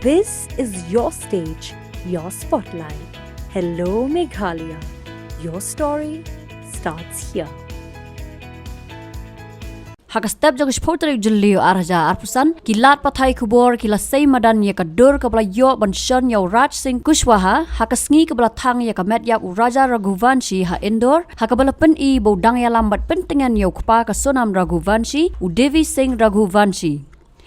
This is your stage, your spotlight. Hello Meghalaya. Your story starts here. Hakastep jog spotrik julio arja arpusan kilat pathai kubor kila sei madan ya kadur kabla yo banshon ya Raj Singh Kushwaha hakasngi kabla Thang ya kamet ya Raja Raghuvanshi ha Indore hakabala Pynïap bodang ya lambat pentingan ya kupa ka Sonam Raghuvanshi u Devi Singh Raghuvanshi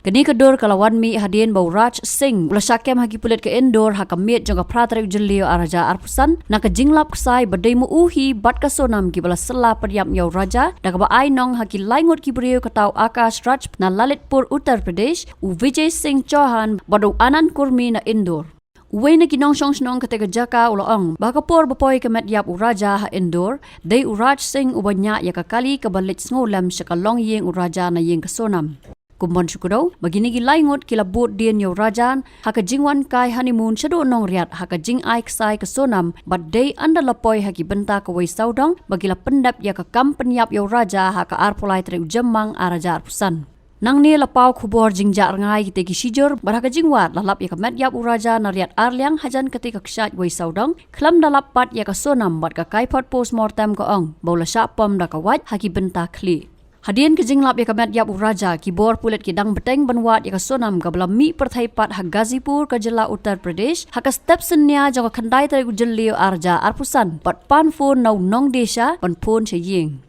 kini kadur kalawan mi hadien bau Raj Singh ula syakem hagi pulit ke Indore hakamit jong pratrik julio arja arpusan na kajinglap ksai badai mu Īohi bat ka Sonam ki bala Sylla Pynïap ya Raja da ka ai nong haki laingot ki brio katau Akash Raj na Lalitpur Uttar Pradesh u Vijay Singh Chauhan badu anan kurmi na Indore Uwe na kinong snong katega jaka ulaong bakapor bapoy kamet yap u Raja ha Indore day u Raj Singh ubanya ya kakali kabalit ngolam sa kalong yeng u Raja na yeng ka Sonam Kumbon syukudaw, begini gilaingot kila bot dien yaw rajan, haka jingwan kai honeymoon syado nong riat, haka jing ai ksai ke Sonam, but day anda lapoy haki benta kawai saudang, bagila pendap ya ka kam Pynïap yaw raja, haka arpulai tere ujemang araja arpusan. Nang ni lapau kubor jingjak ngai kita kisijur, barhaka jingwat lalap ya ka Pynïap u raja na riat arliang hajan ketika ksat wai saudang, klam dalap pat ya ka Sonam, bat ka kaipot postmortem ko ong, baula syapom da kawat haki benta kli. Hadien ke jinglap ya kamet yap Raja kibor pulet kidang beteng banwat ya ka Sonam ka mi perthaipat ha Gazipur ka Jela Uttar Pradesh ha ka step senya jaga khandai tare julio arja arpusan pat pan phone nau nong desha pan phone che ying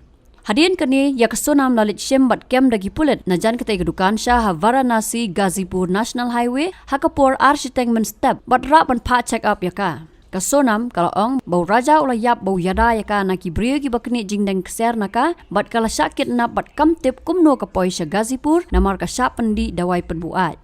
Hadien kani ya ka Sonam lalit shem bat kem dagi pulet na jan katai kedukan Shah ha Varanasi Gazipur National Highway ha ka por architectment step bat ra pan pa check up ya ka Ka Sonam kalaong bau raja ulayap bau yada ya ka na kibrio ki bakni jingdeng kser naka bat kala sakit na bat kamtip kumno ka poi sa Gazipur namar ka Shah Pyndih Dawai Buaid.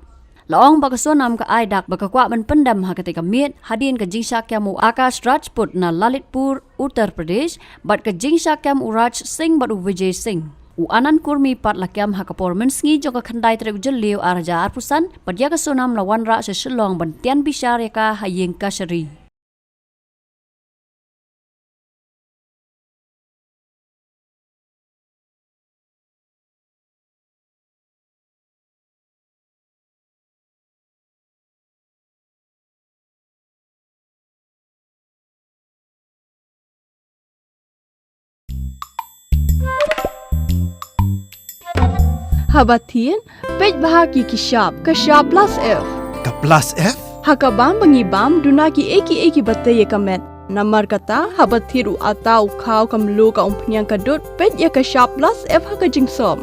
Laong baka Sonam ka aidak baka kwa man pendam ha katika mit hadin ka jingsha kyamu Akash Rajput na Lalitpur Uttar Pradesh bat ka jingsha kyam Raj Singh bat Vijay Singh. U anan kurmi pat lakyam ha kapor Sngi jong ka khandai tere julio arja arpusan bat ya ka Sonam lawan ra sa Shillong bantian bishar ya ka hayeng kasari. Habatin, pej bahagi kishap, kashap plus F. Ka plus F? Hakabam bangibam dunaki eki batay kamet. Namar kata habathiru atau kau kamlu ka umpnyang kadut pej ya kashap plus F haka jingsom.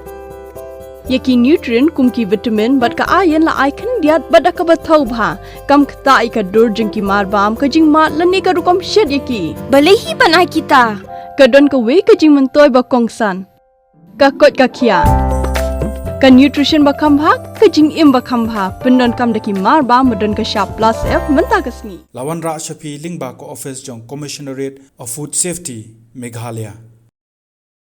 Yaki nutrient kumki vitamin bat ka ayan la ikan diat bat ka bathau bha. Kam kata ikadur jingki marbam ka jing mat lani ka rukom shed yaki. Balehi banai kita. Kadon ka we ka jing mentoy ba kongsan. Ka kot ka kia. Ka nutrition bakam bha ka jing im bakam bha pendon kam daki mar ba modon ka Shah plus F menta ka Sngi Lawan ra shapi ling ba ko office jong commissionerate of food safety Meghalaya